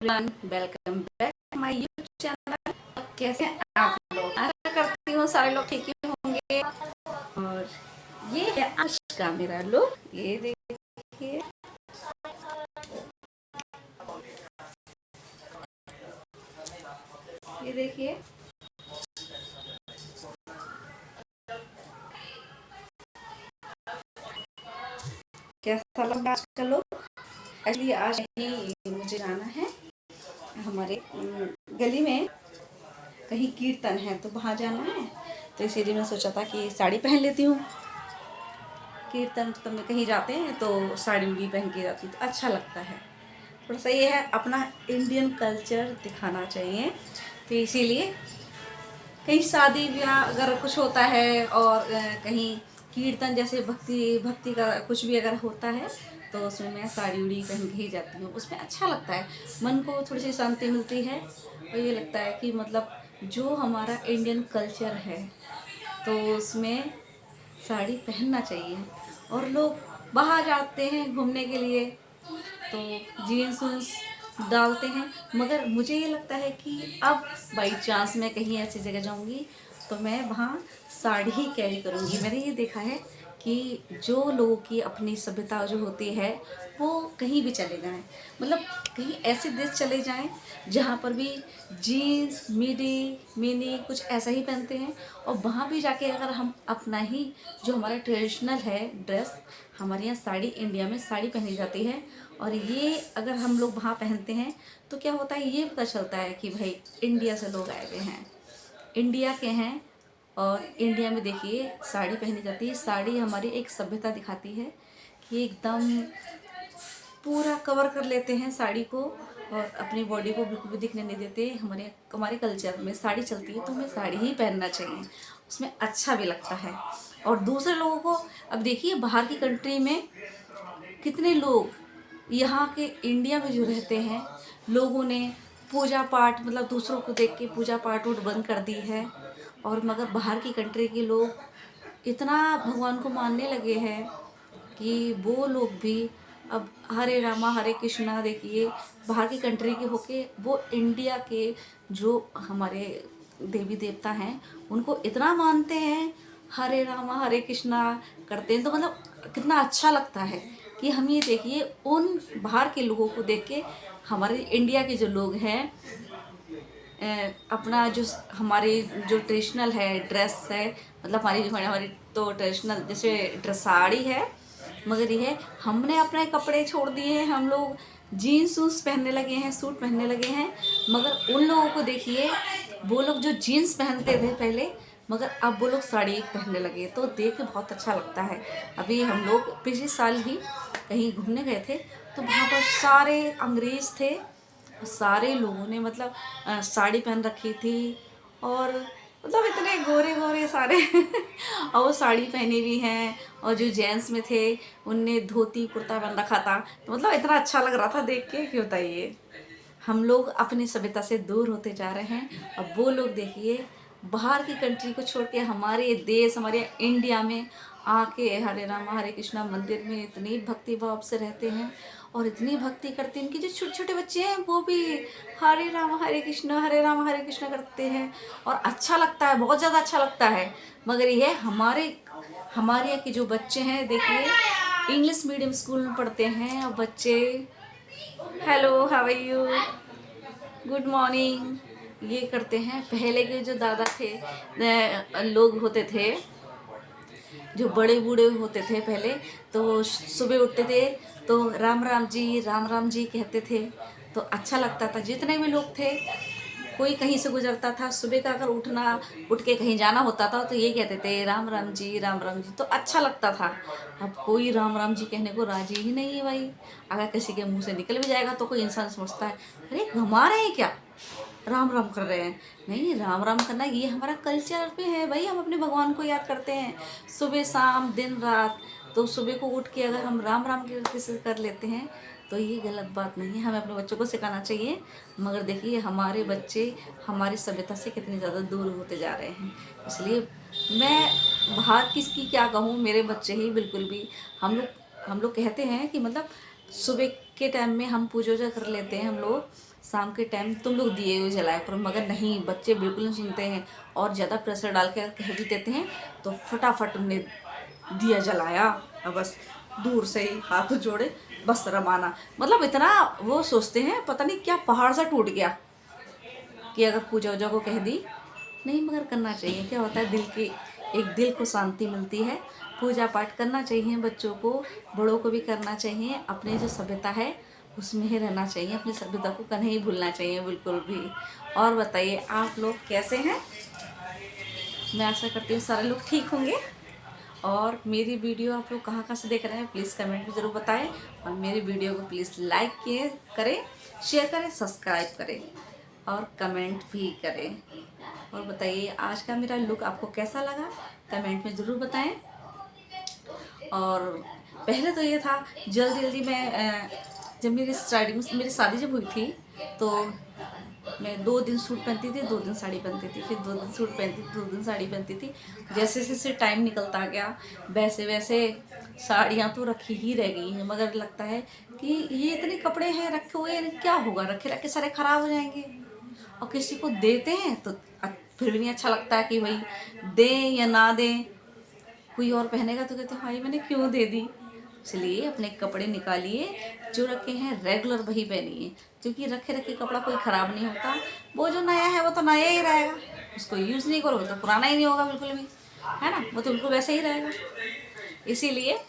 Welcome back my YouTube channel. कैसे हैं आप लोग? आशा करती हूँ सारे लोग ठीक ही होंगे। और ये है आज का मेरा लुक। ये देखिए, ये देखिए कैसा लगा आज का लुक। एक्चुअली आज ही मुझे जाना है हमारे गली में, कहीं कीर्तन है तो वहाँ जाना है। तो इसीलिए मैं सोचा था कि साड़ी पहन लेती हूँ। कीर्तन तो में कहीं जाते हैं तो साड़ी उड़ी पहन के जाती हूँ तो अच्छा लगता है। थोड़ा सा ये है, अपना इंडियन कल्चर दिखाना चाहिए। तो इसीलिए कहीं शादी ब्याह अगर कुछ होता है और कहीं कीर्तन जैसे भक्ति भक्ति का कुछ भी अगर होता है तो उसमें मैं साड़ी उड़ी पहन के ही जाती हूँ। उसमें अच्छा लगता है, मन को थोड़ी सी शांति मिलती है। और ये लगता है कि मतलब जो हमारा इंडियन कल्चर है तो उसमें साड़ी पहनना चाहिए। और लोग बाहर जाते हैं घूमने के लिए तो जीन्स वीन्स डालते हैं, मगर मुझे ये लगता है कि अब बाई चांस मैं कहीं ऐसी जगह जाऊंगी तो मैं वहाँ साड़ी ही कैरी करूँगी। मैंने ये देखा है कि जो लोगों की अपनी सभ्यता जो होती है वो कहीं भी चले जाएं, मतलब कहीं ऐसे देश चले जाएं जहाँ पर भी जीन्स मिडी मिनी कुछ ऐसा ही पहनते हैं। और वहाँ भी जाके अगर हम अपना ही जो हमारा ट्रेडिशनल है ड्रेस, हमारे यहाँ साड़ी, इंडिया में साड़ी पहनी जाती है, और ये अगर हम लोग वहाँ पहनते हैं तो क्या होता है, ये पता चलता है कि भाई इंडिया से लोग आए हुए हैं, इंडिया के हैं। और इंडिया में देखिए साड़ी पहनी जाती है। साड़ी हमारी एक सभ्यता दिखाती है कि एकदम पूरा कवर कर लेते हैं साड़ी को और अपनी बॉडी को बिल्कुल भी दिखने नहीं देते। हमारे हमारे कल्चर में साड़ी चलती है तो हमें साड़ी ही पहनना चाहिए, उसमें अच्छा भी लगता है। और दूसरे लोगों को, अब देखिए बाहर की कंट्री में कितने लोग यहाँ के इंडिया में जो रहते हैं लोगों ने पूजा पाठ, मतलब दूसरों को देख के पूजा पाठ उठ बंद कर दी है। और मगर बाहर की कंट्री के लोग इतना भगवान को मानने लगे हैं कि वो लोग भी अब हरे रामा हरे कृष्णा, देखिए बाहर की कंट्री के होके वो इंडिया के जो हमारे देवी देवता हैं उनको इतना मानते हैं, हरे रामा हरे कृष्णा करते हैं। तो मतलब कितना अच्छा लगता है कि हम ये देखिए उन बाहर के लोगों को देख के हमारे इंडिया के जो लोग हैं अपना जो हमारे जो ट्रेडिशनल है ड्रेस है, मतलब हमारी जो हमारी तो ट्रेडिशनल जैसे ड्रेस साड़ी है, मगर ये है हमने अपने कपड़े छोड़ दिए हैं, हम लोग जीन्स वून्स पहनने लगे हैं, सूट पहनने लगे हैं। मगर उन लोगों को देखिए, वो लोग जो जीन्स पहनते थे पहले, मगर अब वो लोग साड़ी पहनने लगे तो देख के बहुत अच्छा लगता है। अभी हम लोग पिछले साल ही कहीं घूमने गए थे तो वहाँ पर सारे अंग्रेज थे, सारे लोगों ने मतलब साड़ी पहन रखी थी और मतलब इतने गोरे गोरे सारे और वो साड़ी पहनी हुई हैं। और जो जेंट्स में थे उनने धोती कुर्ता पहन रखा था, तो मतलब इतना अच्छा लग रहा था देख के कि बताइए हम लोग अपनी सभ्यता से दूर होते जा रहे हैं। अब वो लोग देखिए बाहर की कंट्री को छोड़ के हमारे देश, हमारे इंडिया में आके हरे रामा हरे कृष्णा मंदिर में इतनी भक्ति भाव से रहते हैं और इतनी भक्ति करते हैं। इनके जो छोटे छोटे बच्चे हैं वो भी हरे रामा हरे रामा हरे कृष्णा करते हैं और अच्छा लगता है, बहुत ज़्यादा अच्छा लगता है। मगर ये हमारे यहाँ के जो बच्चे हैं देखिए इंग्लिश मीडियम स्कूल में पढ़ते हैं और बच्चे hello how are you good morning ये करते हैं। पहले के जो दादा थे लोग होते थे, जो बड़े बूढ़े होते थे पहले, तो सुबह उठते थे तो राम राम जी कहते थे तो अच्छा लगता था। जितने भी लोग थे, कोई कहीं से गुजरता था सुबह का अगर उठ के कहीं जाना होता था तो ये कहते थे राम राम जी तो अच्छा लगता था। अब कोई राम जी कहने को राजी ही नहीं है भाई। अगर किसी के मुंह से निकल भी जाएगा तो कोई इंसान सोचता है अरे घुमा रहे हैं क्या, राम राम कर रहे हैं। नहीं, राम राम करना ये हमारा कल्चर में है भाई, हम अपने भगवान को याद करते हैं सुबह शाम दिन रात। तो सुबह को उठ के अगर हम राम राम के कर लेते हैं तो ये गलत बात नहीं है, हमें अपने बच्चों को सिखाना चाहिए। मगर देखिए हमारे बच्चे हमारी सभ्यता से कितने ज़्यादा दूर होते जा रहे हैं। इसलिए मैं बाहर किसकी क्या कहूँ, मेरे बच्चे ही बिल्कुल भी, हम लोग कहते हैं कि मतलब सुबह के टाइम में हम पूजा वूजा कर लेते हैं हम लोग, शाम के टाइम तुम लोग दिए हुए जलाया करो, मगर नहीं, बच्चे बिल्कुल नहीं सुनते हैं और ज़्यादा प्रेशर डाल के कह भी देते हैं तो फटाफट उन्हें दिया जलाया और बस दूर से ही हाथ जोड़े बस रवाना। मतलब इतना वो सोचते हैं पता नहीं क्या पहाड़ सा टूट गया कि अगर पूजा वूजा को कह दी। नहीं, मगर करना चाहिए, क्या होता है दिल की, एक दिल को शांति मिलती है। पूजा पाठ करना चाहिए, बच्चों को, बड़ों को भी करना चाहिए। अपनी जो सभ्यता है उसमें ही रहना चाहिए, अपनी सभ्यता को नहीं भूलना चाहिए बिल्कुल भी। और बताइए आप लोग कैसे हैं? मैं आशा करती हूँ सारे लोग ठीक होंगे। और मेरी वीडियो आप लोग कहाँ कहाँ से देख रहे हैं प्लीज़ कमेंट में ज़रूर बताएं। और मेरी वीडियो को प्लीज़ लाइक करें, शेयर करें, सब्सक्राइब करें और कमेंट भी करें। और बताइए आज का मेरा लुक आपको कैसा लगा, कमेंट में ज़रूर बताएं। और पहले तो ये था जल्दी जल्दी मैं जब मेरी शादी जब हुई थी तो मैं 2 दिन सूट पहनती थी, 2 दिन साड़ी पहनती थी, फिर 2 दिन सूट पहनती थी, 2 दिन साड़ी पहनती थी। जैसे जैसे टाइम निकलता गया वैसे वैसे साड़ियाँ तो रखी ही रह गई हैं, मगर लगता है कि ये इतने कपड़े हैं रखे हुए, क्या होगा, रखे रखे सारे ख़राब हो जाएंगे। और किसी को देते हैं तो फिर भी नहीं अच्छा लगता है कि भाई दें या ना दें। कोई और पहनेगा तो कहते हैं भाई मैंने क्यों दे दी। इसलिए अपने कपड़े निकालिए, जो रखे हैं रेगुलर वही पहनिए, क्योंकि रखे रखे कपड़ा कोई ख़राब नहीं होता। वो जो नया है वो तो नया ही रहेगा, उसको यूज़ नहीं करो तो पुराना ही नहीं होगा बिल्कुल भी, है ना, वो तो बिल्कुल वैसे ही रहेगा। इसीलिए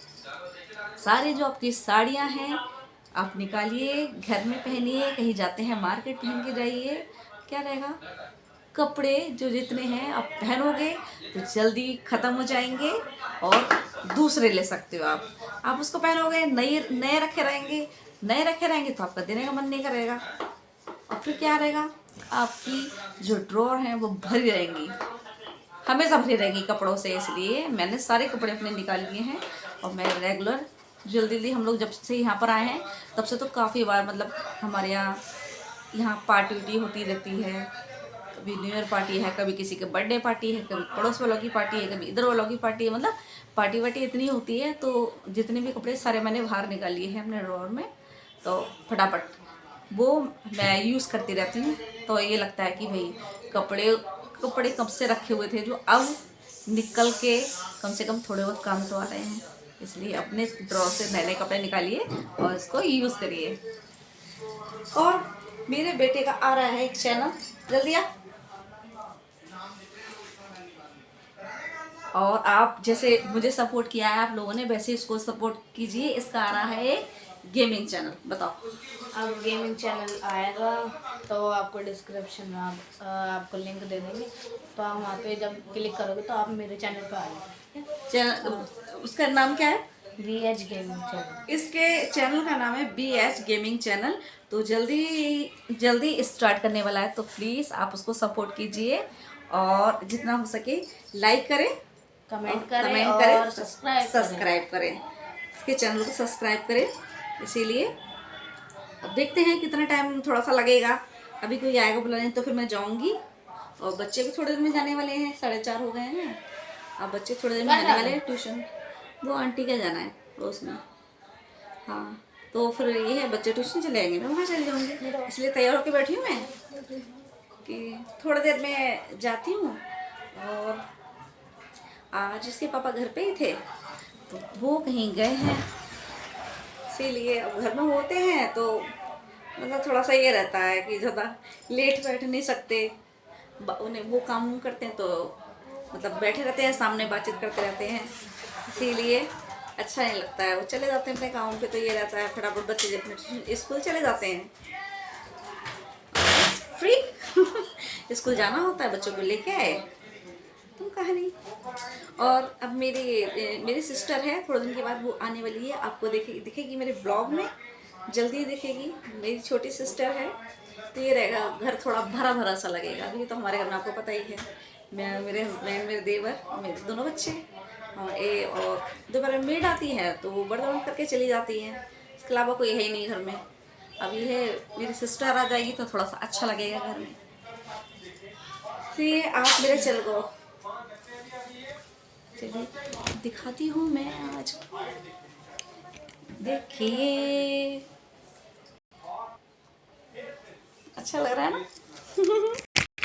सारी जो आपकी साड़ियाँ हैं आप निकालिए, घर में पहनिए, कहीं जाते हैं मार्केट पहन के जाइए, क्या रहेगा। कपड़े जो जितने हैं आप पहनोगे तो जल्दी ख़त्म हो जाएंगे और दूसरे ले सकते हो आप उसको पहनोगे, नए नए रखे रहेंगे, नए रखे रहेंगे तो आपका देने का मन नहीं करेगा। और फिर क्या रहेगा, आपकी जो ड्रॉर हैं वो भरी रहेंगी, हमेशा भरी रहेंगी कपड़ों से। इसलिए मैंने सारे कपड़े अपने निकाल लिए हैं और मैं रेगुलर जल्दी जल्दी, हम लोग जब से यहाँ पर आए हैं तब से तो काफ़ी बार, मतलब हमारे यहाँ पार्टी वार्टी होती रहती है। कभी न्यू ईयर पार्टी है, कभी किसी के बर्थडे पार्टी है, कभी पड़ोस वालों की पार्टी है, कभी इधर वालों की पार्टी है, मतलब पार्टी वार्टी इतनी होती है। तो जितने भी कपड़े सारे मैंने बाहर निकाल लिए हैं अपने ड्रॉर में, तो फटाफट वो मैं यूज़ करती रहती हूँ। तो ये लगता है कि भाई कपड़े कपड़े कब से रखे हुए थे जो अब निकल के कम से कम थोड़े बहुत काम तो आ रहे हैं। इसलिए अपने ड्रॉर से नए नए कपड़े निकालिए और इसको यूज़ करिए। और मेरे बेटे का आ रहा है एक चैनल, जल्दी आ। और आप जैसे मुझे सपोर्ट किया है आप लोगों ने, वैसे इसको सपोर्ट कीजिए। इसका आ रहा है एक गेमिंग चैनल, बताओ। अब गेमिंग चैनल आएगा तो आपको डिस्क्रिप्शन में आपको लिंक दे देंगे, तो आप वहाँ पे जब क्लिक करोगे तो आप मेरे चैनल पर आएंगे। चैनल उसका नाम क्या है? BH gaming channel. इसके चैनल का नाम है BH गेमिंग चैनल। तो जल्दी जल्दी स्टार्ट करने वाला है, तो प्लीज़ आप उसको सपोर्ट कीजिए और जितना हो सके लाइक करें, कमेंट करें और सब्सक्राइब करें। इसके चैनल को सब्सक्राइब करें। इसीलिए अब देखते हैं कितना टाइम थोड़ा सा लगेगा। अभी कोई आएगा बुलाने तो फिर मैं जाऊंगी। और बच्चे भी थोड़े देर में जाने वाले हैं, 4:30 हो गए हैं। अब बच्चे थोड़ी देर में जाने वाले हैं ट्यूशन। वो आंटी का जाना है रोज में। हाँ, तो फिर ये है बच्चे ट्यूशन चले जाएंगे, मैं वहाँ चली जाऊँगी। इसलिए तैयार होकर बैठी हूँ मैं कि थोड़ी देर में जाती हूँ। और आज इसके पापा घर पे ही थे तो वो कहीं गए हैं, इसीलिए अब घर में होते हैं तो मतलब थोड़ा सा ये रहता है कि ज़्यादा लेट बैठ नहीं सकते। उन्हें वो काम करते हैं तो मतलब बैठे रहते हैं, सामने बातचीत करते रहते हैं, इसीलिए अच्छा नहीं लगता है। वो चले जाते हैं अपने काम पे तो ये रहता है फटाफट बच्चे जब अपने स्कूल चले जाते हैं फ्री स्कूल जाना होता है, बच्चों को लेके आए तुम कहानी। और अब मेरी सिस्टर है, थोड़े दिन के बाद वो आने वाली है, आपको दिखेगी मेरे ब्लॉग में, जल्दी दिखेगी। मेरी छोटी सिस्टर है तो ये रहेगा, घर थोड़ा भरा भरा सा लगेगा। अभी तो हमारे घर में आपको पता ही है, मैं, मेरे हस्बैंड, मेरे देवर, मेरे दोनों बच्चे और दोपहर में मेड आती है तो वो बर्तन करके चली जाती है। इसके अलावा कोई है ही नहीं घर में। अब ये है मेरी सिस्टर आ जाएगी तो थोड़ा सा अच्छा लगेगा घर में। फिर आप मेरे चल गो, चलिए दिखाती हूँ मैं आज, देखिए अच्छा लग रहा है ना?